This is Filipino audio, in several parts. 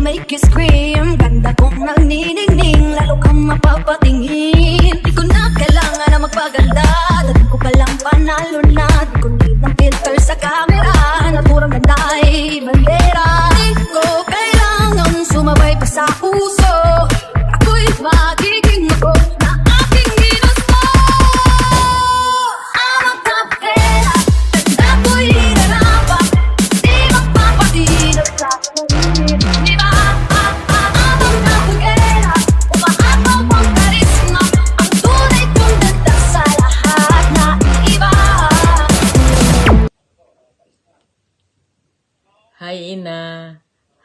make you scream. Ganda kong naniningning, lalo kang mapapatingin. Di ko na kailangan na magpaganda, dati ko palang panalo na. Di ko need ng filter sa camera, naturang ganda ay bandera. Di ko kailangan sumabay pa sa puso, ako'y magiging ako na aking ginusto. I'm a top kera, ganda ko'y hinarapa, di magpapatinag sa paligid. Di ba? Abang na pag-era, umahapaw pang karisma, ang tunay kong ganda sa lahat na iba. Hi Ina,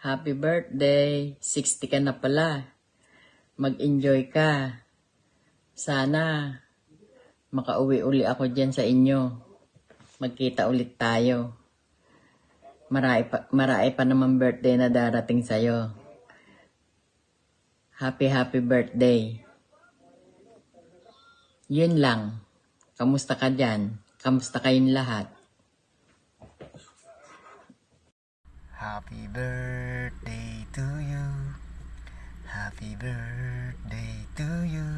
happy birthday, 60 ka na pala. Mag-enjoy ka. Sana makauwi uli ako dyan sa inyo. Magkita ulit tayo. Marami pa naman birthday na darating sa'yo. Happy birthday. Yun lang. Kamusta ka dyan? Kamusta kayong lahat? Happy birthday to you. Happy birthday to you.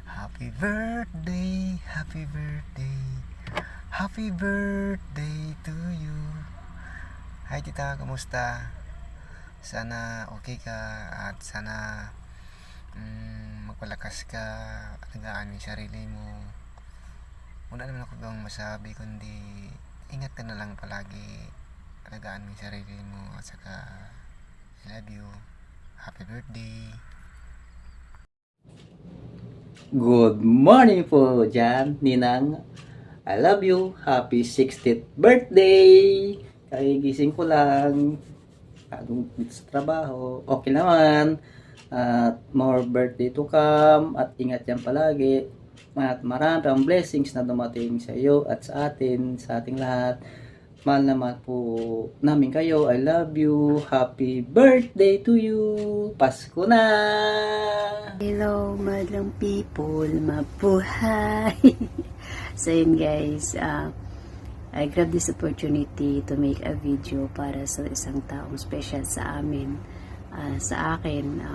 Happy birthday, happy birthday. Happy birthday to you. Hi tita, kamusta? Sana okay ka at sana magpalakas ka, alagaan mo yung sarili mo. Wala naman ako bang masabi kundi ingat ka na lang palagi. Alagaan mo yung sarili mo at saka I love you. Happy birthday. Good morning po dyan, Ninang. I love you. Happy 60th birthday. Kagigising ko lang. Bagong dito sa trabaho. Okay naman. At more birthday to come. At ingat yan palagi. At maraming blessings na dumating sa iyo at sa atin, sa ating lahat. Mahal naman po namin kayo. I love you. Happy birthday to you. Pasko na! Hello, madlang people. Mabuhay! So yun guys, I grabbed this opportunity to make a video para sa isang taong special sa amin. Sa akin,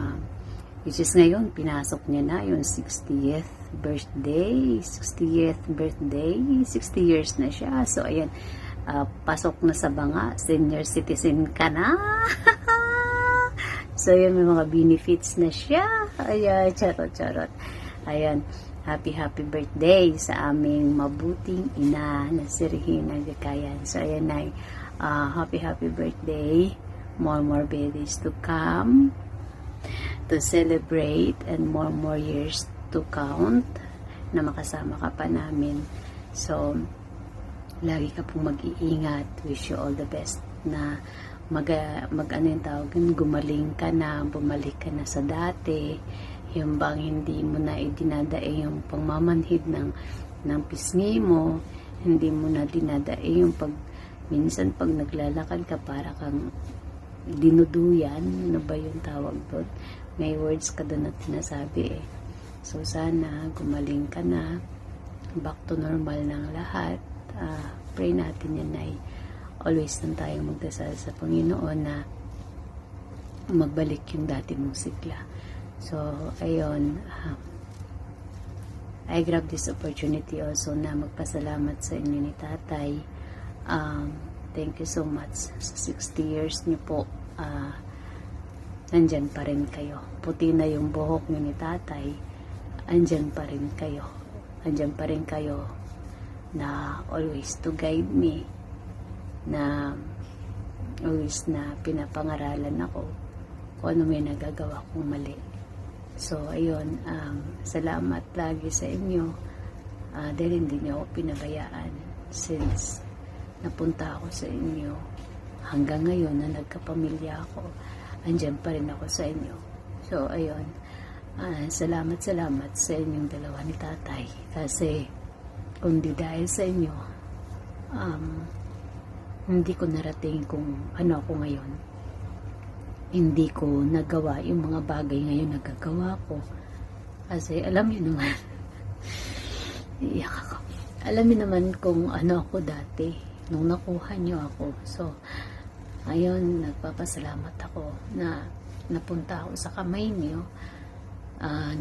which is ngayon, pinasok niya na yung 60th birthday. 60th birthday. 60 years na siya. So ayan, pasok na sa banga, senior citizen ka na. So yun, may mga benefits na siya. Ayan, charot. Ayan, happy birthday sa aming mabuting ina na si Regina Gakayan. So ayan na, happy birthday. More birthdays to come, to celebrate, and more years to count na makasama ka pa namin. So lagi ka pong mag-iingat. Wish you all the best na ano yung tawag, gumaling ka na, bumalik ka na sa dati, yung bang hindi mo na idinadae yung pangmamanhid ng pisngi mo, hindi mo na dinadae yung minsan pag naglalakad ka para kang dinuduyan, ano ba yung tawag doon, may words ka doon na tinasabi eh. So sana gumaling ka na, back to normal ng lahat. Pray natin yan ay always lang tayong magdasal sa Panginoon na magbalik yung dati mong sigla. So ayun, I grab this opportunity also na magpasalamat sa inyo ni Tatay. Thank you so much sa 60 years niyo po. Nandyan pa rin kayo. Puti na yung buhok niyo ni Tatay, andyan pa rin kayo. Andyan pa rin kayo na always to guide me, na always na pinapangaralan ako kung ano may nagagawa kong mali. So ayun, salamat lagi sa inyo, dahil hindi niyo ako pinabayaan since napunta ako sa inyo. Hanggang ngayon na nagkapamilya ako, andyan pa rin ako sa inyo. So ayun, salamat sa inyong dalawa ni Tatay, kasi kundi dahil sa inyo, hindi ko narating kung ano ako ngayon. Hindi ko nagawa yung mga bagay ngayon nagagawa ko. Kasi alam niyo naman, iyak ako. Alam niyo naman kung ano ako dati, nung nakuha niyo ako. So, Ayun, nagpapasalamat ako na napunta ako sa kamay niyo.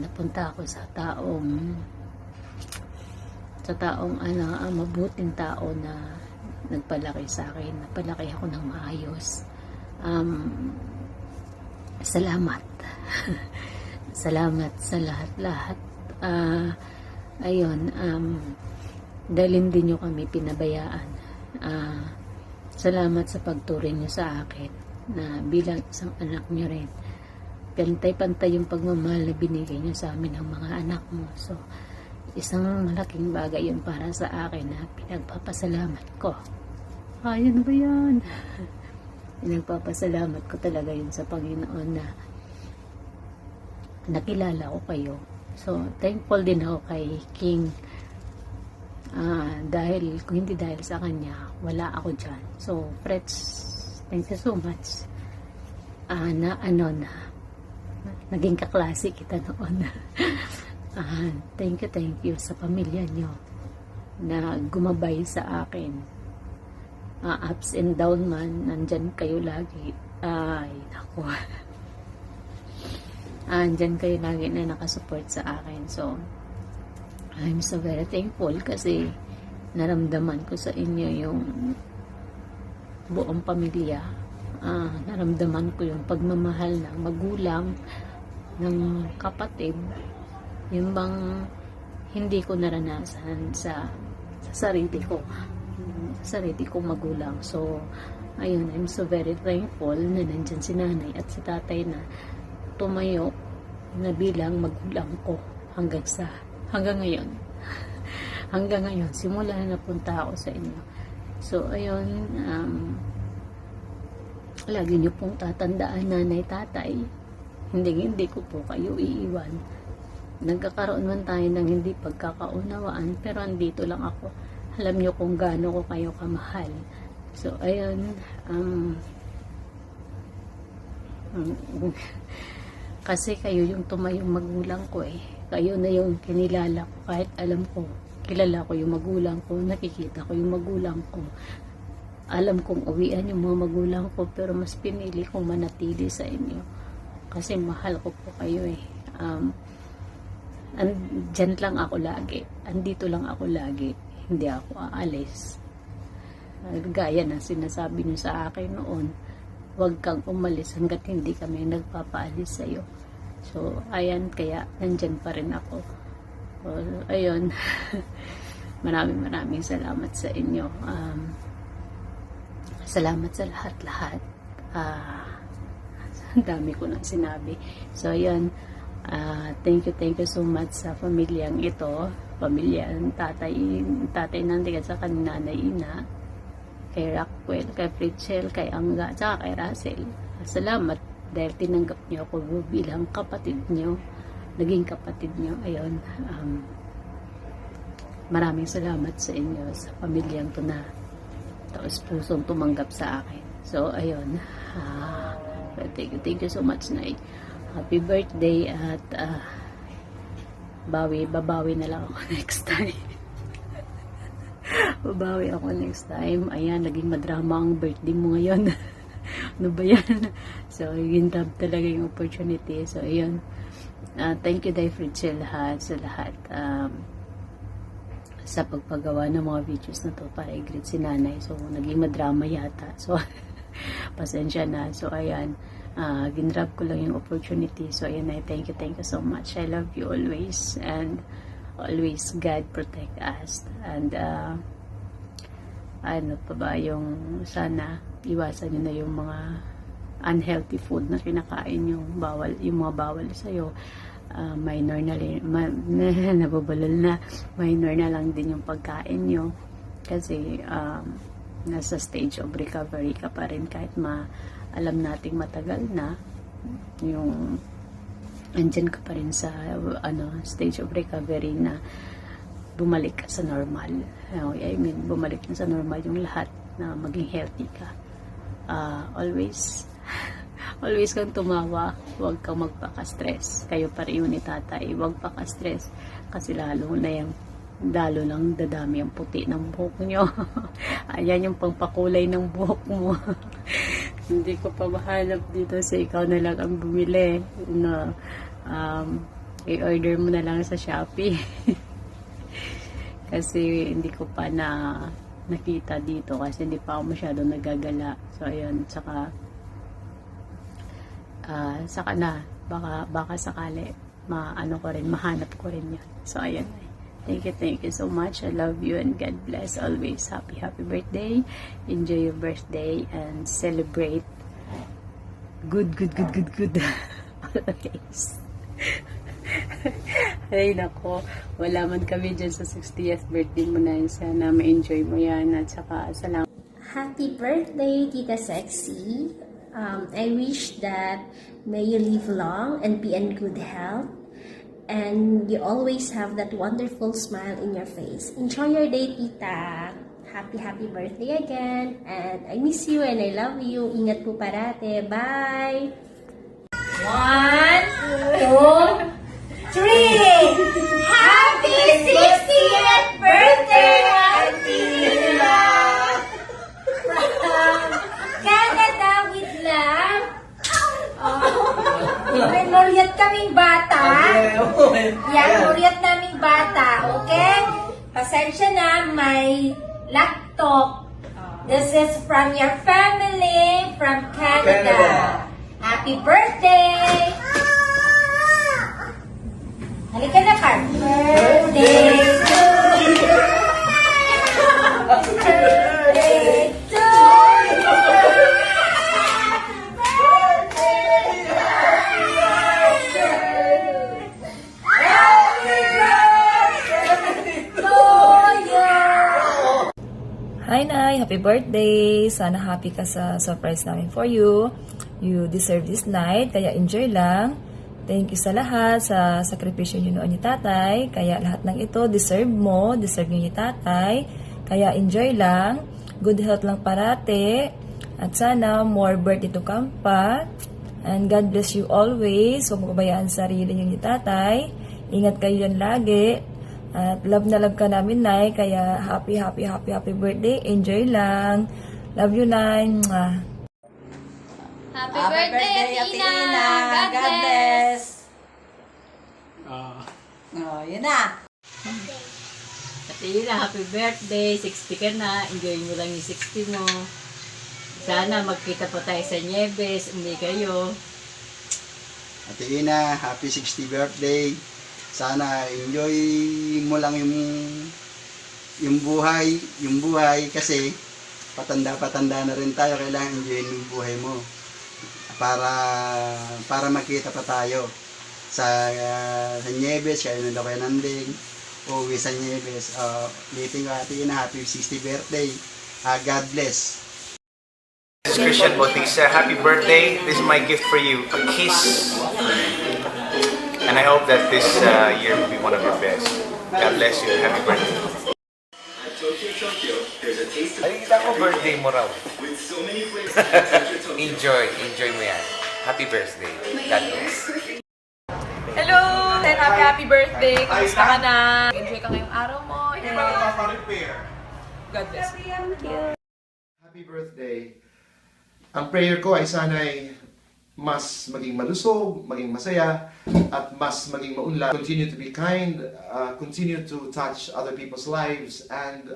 Napunta ako sa taong mabuting tao na nagpalaki sa akin. Napalaki ako ng maayos. Salamat. Salamat sa lahat-lahat. Ayun, dahil hindi nyo kami pinabayaan. Salamat sa pagturing nyo sa akin na bilang isang anak nyo rin. Pantay-pantay yung pagmamahal na binigay nyo sa amin ng mga anak mo. So, isang malaking bagay yun para sa akin na pinagpapasalamat ko. Ayun ba yan? Pinagpapasalamat ko talaga yun sa Panginoon na nakilala ko kayo. So, thankful din ako kay King. Dahil, kung hindi dahil sa kanya, wala ako dyan. So, Freds, thank you so much. Naging kaklase kita noon. Thank you sa pamilya nyo na gumabay sa akin. Ups and down man, nandyan kayo lagi. Ay, naku. Andyan kayo lagi na nakasupport sa akin. So, I'm so very thankful kasi naramdaman ko sa inyo yung buong pamilya. Naramdaman ko yung pagmamahal ng magulang, ng kapatid, yung bang hindi ko naranasan sa sarili ko, magulang. So, ayun, I'm so very thankful na nandyan si nanay at si tatay na tumayo na bilang magulang ko hanggang ngayon, simula na napunta ako sa inyo. So, ayun, lagi niyo pong tatandaan, nanay, tatay, hindi ko po kayo iiwan. Nagkakaroon man tayo ng hindi pagkakaunawaan, pero andito lang ako. Alam niyo kung gaano ko kayo kamahal. So, ayun, kasi kayo yung tumayong magulang ko eh. Kayo na yung kinilala ko kahit alam ko, kilala ko yung magulang ko, nakikita ko yung magulang ko. Alam kong uwian yung mga magulang ko, pero mas pinili kong manatili sa inyo. Kasi mahal ko po kayo eh. Dyan lang ako lagi. Andito lang ako lagi. Hindi ako aalis. Gaya ng sinasabi niyo sa akin noon, huwag kang umalis hanggat hindi kami nagpapaalis sa'yo. So, ayan, kaya nandyan pa rin ako. So, ayun. Maraming salamat sa inyo. Salamat sa lahat-lahat. Ang dami ko nang sinabi. So, ayun. Thank you so much sa pamilyang ito. Pamilyang tatay nandiyan at sa nanay ina. Kay Rockwell, kay Pritchell, kay Angga, at kay Russell. Salamat dahil tinanggap niyo ako bilang kapatid niyo. Naging kapatid niyo. Ayun. Maraming salamat sa inyo, sa pamilyang to na taos pusong tumanggap sa akin. So, ayun. Thank you so much, Nay. Happy birthday at babawi na lang ako next time. Babawi ako next time. Ayan, naging madrama ang birthday mo ngayon. Ano ba yan? So, gintab talaga yung opportunity. So, ayun. Thank you, Day Fritchel, sa lahat. Sa pagpagawa ng mga videos na to para i-greet si nanay. So, naging madrama yata. So, pasensya na. So, ayan. Ginrab ko lang yung opportunity. So, ayan, I thank you so much. I love you always. And always God protect us. And, ano pa ba, yung sana iwasan nyo na yung mga unhealthy food na kinakain yung mga bawal sa'yo. Minor na nababalal na, minor na lang din yung pagkain nyo kasi nasa stage of recovery ka pa rin kahit alam nating matagal na yung andyan ka pa rin sa stage of recovery na bumalik ka sa normal. I mean, bumalik na sa normal yung lahat na maging healthy ka. Always kang tumawa, huwag kang magpaka-stress. Kayo pa rin ni tatay, huwag paka-stress kasi lalo lang dadami ang puti ng buhok nyo. Ayan yung pangpakulay ng buhok mo. Hindi ko pa mahanap dito so ikaw na lang ang bumili. No, i-order mo na lang sa Shopee. Kasi hindi ko pa nakita dito kasi hindi pa ako masyado nagagala. So, ayun, saka na, baka sakali, mahanap ko rin yan. So, ayun. Thank you so much. I love you and God bless always. Happy birthday. Enjoy your birthday and celebrate. Good. Always. Ay, nako. Wala man kami dyan sa 60th birthday mo na. Sana ma-enjoy mo yan. At saka, salamat. Happy birthday, Tita Sexy. I wish that may you live long and be in good health. And you always have that wonderful smile in your face. Enjoy your day, Tita. Happy birthday again. And I miss you and I love you. Ingat po parate. Bye! 1, 2, 3! Happy 60th birthday, Auntie Nila! From Canada with love. Memoriat kaming bata. Yan, memoriat naming bata. Okay? Pasensya na, may laptop. This is from your family from Canada. Happy birthday! Halika na, Carl. Birthday to you. Birthday to you. Hi, Nay! Happy birthday! Sana happy ka sa surprise namin for you. You deserve this night, kaya enjoy lang. Thank you sa lahat, sa sakripisyo nyo noon ni Tatay. Kaya lahat ng ito, deserve mo, deserve nyo ni Tatay. Kaya enjoy lang. Good health lang parate. At sana, more birthday to come pa. And God bless you always. Huwag mo kabayaan sa sarili nyo ni Tatay. Ingat kayo yan lagi. At love na love ka namin, Nay. Kaya happy birthday. Enjoy lang. Love you, Nay. Mwah. Happy birthday, Athena! God bless! Yun na. Athena, happy birthday. 60 ka na. Enjoy mo lang yung 60 mo. Sana magkita po tayo sa Nieves. Umi kayo. Ate Ina, happy 60th birthday. Sana enjoy mo lang yung buhay kasi patanda na rin tayo, kailangan enjoy yung buhay mo para magkita pa tayo sa Nieves, kaya nandun kayo nanding uuwi sa Nieves. Meeting ko Ate Ina, happy 60th birthday. God bless. This is Christian Bautista. Happy birthday. This is my gift for you. A kiss. And I hope that this year will be one of your best. God bless you. Happy birthday. Ay, kita ko birthday mo raw. Enjoy mo yan. Happy birthday. God bless. Hello! And happy birthday! Kamusta ka na? Enjoy ka ngayong araw mo. And God bless you. Happy birthday. Ang prayer ko ay sana'y mas maging malusog, maging masaya, at mas maging maunlad. Continue to be kind, continue to touch other people's lives, and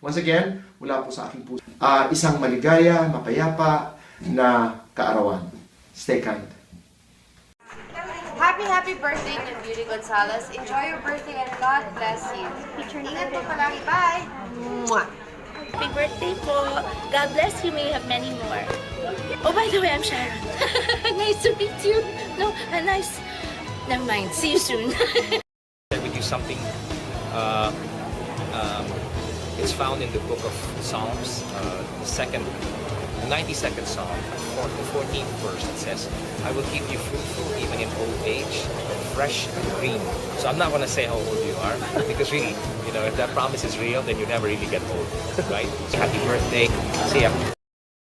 once again, mula po sa aking puso, isang maligaya, mapayapa na kaarawan. Stay kind. Happy birthday to Beauty Gonzalez. Enjoy your birthday and God bless you. Ingat po palagi. Bye! Mwah! Happy birthday po. God bless you. May you have many more. Oh, by the way, I'm Sharon. Nice to meet you. No, nice. Never mind. See you soon. Share with you something. It's found in the book of Psalms, the 92nd Psalm, the 14th verse. It says, "I will keep you fruitful even in old age, fresh and green." So I'm not going to say how old you are, because really, you know, if that promise is real, then you never really get old, right? So happy birthday. See ya.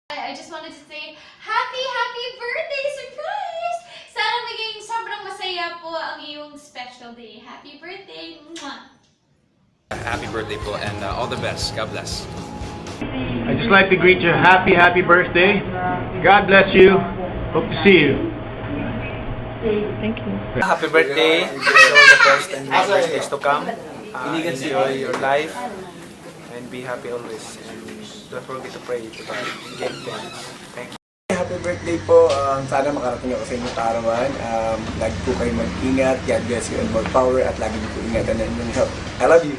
I just wanted to say, happy birthday surprise! Sana maging sobrang masaya po ang iyong special day. Happy birthday! Mwah! Happy birthday po and all the best. God bless. I'd just like to greet you happy birthday. God bless you. Hope to see you. Thank you. Happy birthday. Wish you all the best and more birthdays to come. Enjoy your life and be happy always. And don't forget to pray to God. Give thanks. Thank you. Happy birthday po. Sana makarating ako sa inyong kaarawan. Lagi po kayo mag-ingat. God bless you and more power. At lagi niyo po ingatan ng inyong health. I love you.